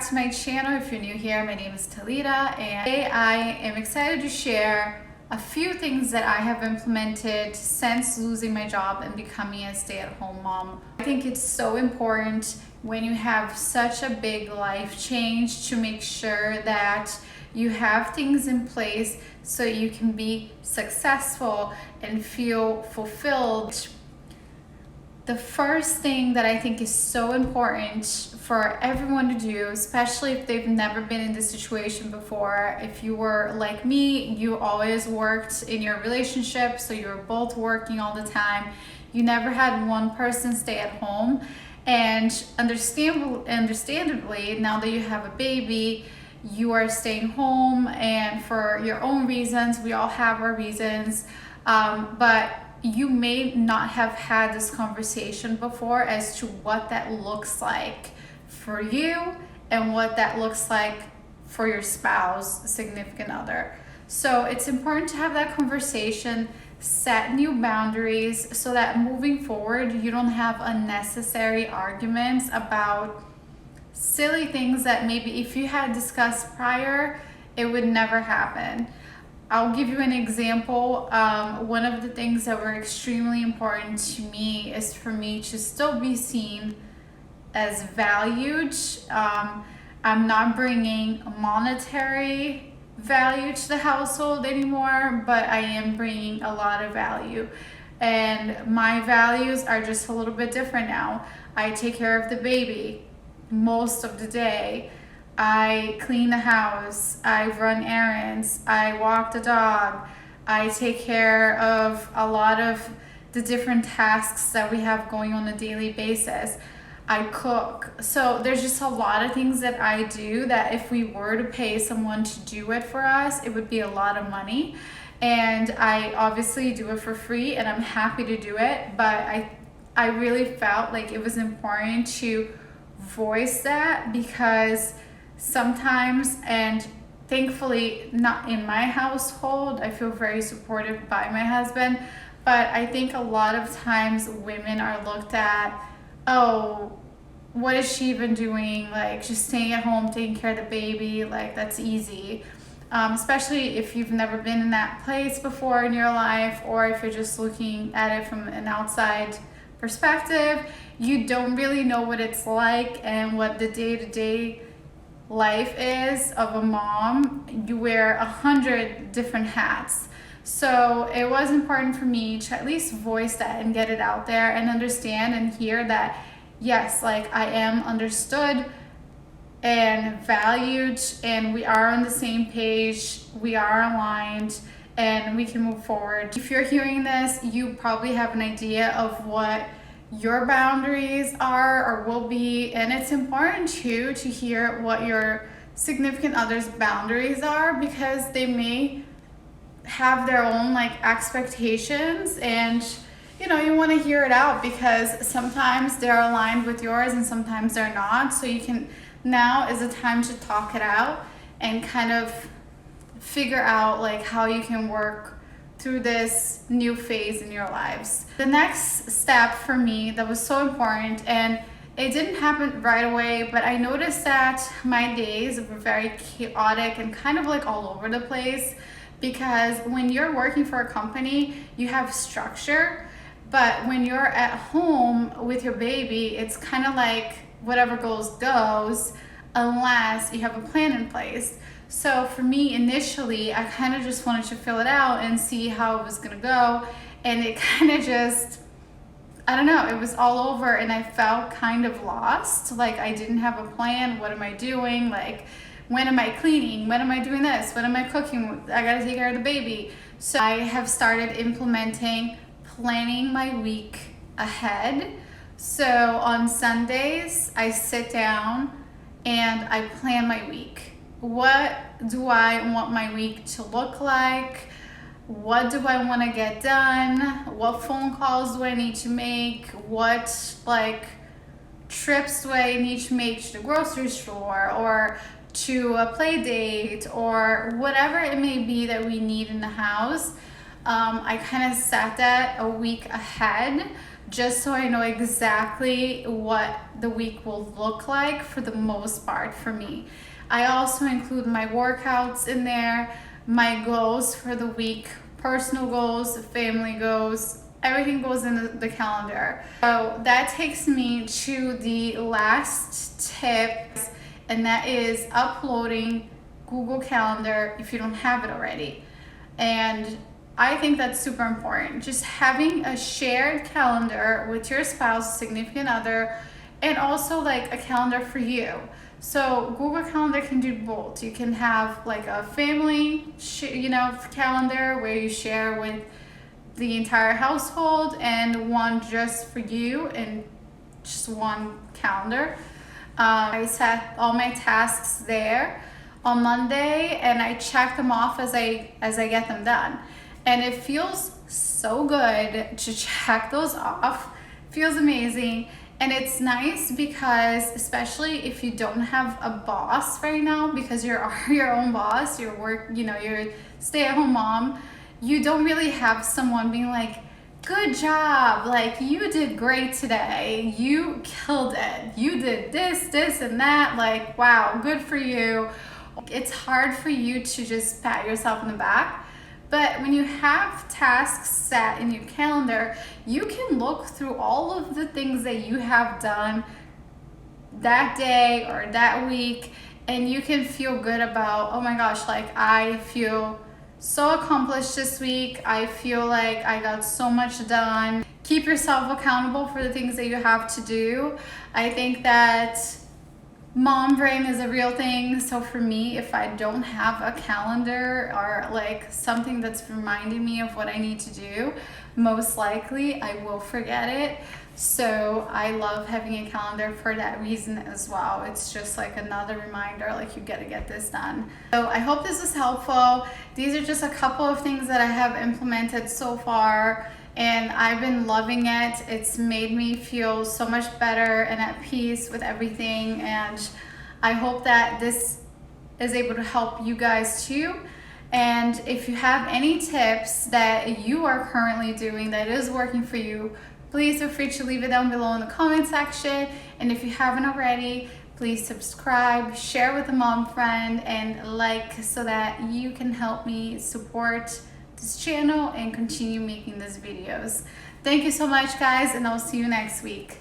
to my channel. If you're new here, my name is Talita, and today I am excited to share a few things that I have implemented since losing my job and becoming a stay-at-home mom. I think it's so important when you have such a big life change to make sure that you have things in place so you can be successful and feel fulfilled. The first thing that I think is so important for everyone to do, especially if they've never been in this situation before, if you were like me, you always worked in your relationship, so you were both working all the time. You never had one person stay at home. And understandably, now that you have a baby, you are staying home and for your own reasons. We all have our reasons, but you may not have had this conversation before as to what that looks like for you and what that looks like for your spouse, significant other. So it's important to have that conversation, set new boundaries so that moving forward, you don't have unnecessary arguments about silly things that maybe if you had discussed prior, it would never happen. I'll give you an example. One of the things that were extremely important to me is for me to still be seen as valued. I'm not bringing monetary value to the household anymore, but I am bringing a lot of value. And my values are just a little bit different now. I take care of the baby most of the day. I clean the house, I run errands, I walk the dog, I take care of a lot of the different tasks that we have going on a daily basis. I cook. So there's just a lot of things that I do that if we were to pay someone to do it for us, it would be a lot of money. And I obviously do it for free and I'm happy to do it, but I really felt like it was important to voice that because sometimes, and thankfully not in my household, I feel very supported by my husband, but I think a lot of times women are looked at, oh, what is she even doing? Like just staying at home, taking care of the baby, like that's easy. Especially if you've never been in that place before in your life, or if you're just looking at it from an outside perspective, you don't really know what it's like and what the day-to-day life is of a mom. You wear 100 different hats. So it was important for me to at least voice that and get it out there and understand and hear that, yes, like I am understood and valued and we are on the same page, we are aligned, and we can move forward. If you're hearing this, you probably have an idea of what your boundaries are or will be, and it's important too to hear what your significant other's boundaries are because they may have their own like expectations, and you want to hear it out because sometimes they're aligned with yours and sometimes they're not. So you can, now is the time to talk it out and kind of figure out like how you can work through this new phase in your lives. The next step for me that was so important, and it didn't happen right away, but I noticed that my days were very chaotic and kind of like all over the place because when you're working for a company, you have structure, but when you're at home with your baby, it's kind of like whatever goes unless you have a plan in place. So for me, initially, I kind of just wanted to fill it out and see how it was gonna go. And it kind of just, I don't know, it was all over and I felt kind of lost. Like I didn't have a plan. What am I doing? Like, when am I cleaning? When am I doing this? When am I cooking? I gotta take care of the baby. So I have started implementing planning my week ahead. So on Sundays, I sit down and I plan my week. What do I want my week to look like? What do I want to get done? What phone calls do I need to make? What like trips do I need to make to the grocery store or to a play date or whatever it may be that we need in the house? I kind of set that a week ahead just so I know exactly what the week will look like for the most part for me. I also include my workouts in there, my goals for the week, personal goals, family goals, everything goes in the calendar. So that takes me to the last tip, and that is uploading Google Calendar if you don't have it already. And I think that's super important. Just having a shared calendar with your spouse, significant other, and also like a calendar for you. So Google Calendar can do both. You can have like a family, calendar where you share with the entire household, and one just for you, and just one calendar. I set all my tasks there on Monday, and I check them off as I get them done. And it feels so good to check those off. Feels amazing. And it's nice because, especially if you don't have a boss right now, because you're your own boss, you're a stay-at-home mom, you don't really have someone being like, good job, like you did great today, you killed it, you did this and that, like wow, good for you. It's hard for you to just pat yourself on the back. But when you have tasks set in your calendar, you can look through all of the things that you have done that day or that week, and you can feel good about, oh my gosh, like I feel so accomplished this week. I feel like I got so much done. Keep yourself accountable for the things that you have to do. I think that mom brain is a real thing. So for me, if I don't have a calendar or like something that's reminding me of what I need to do, most likely I will forget it. So I love having a calendar for that reason as well. It's just like another reminder, like you gotta get this done. So I hope this was helpful. These are just a couple of things that I have implemented so far, and I've been loving it. It's made me feel so much better and at peace with everything, and I hope that this is able to help you guys too. And if you have any tips that you are currently doing that is working for you, please feel free to leave it down below in the comment section. And if you haven't already, please subscribe, share with a mom friend, and like, so that you can help me support this channel and continue making these videos. Thank you so much, guys, and I'll see you next week.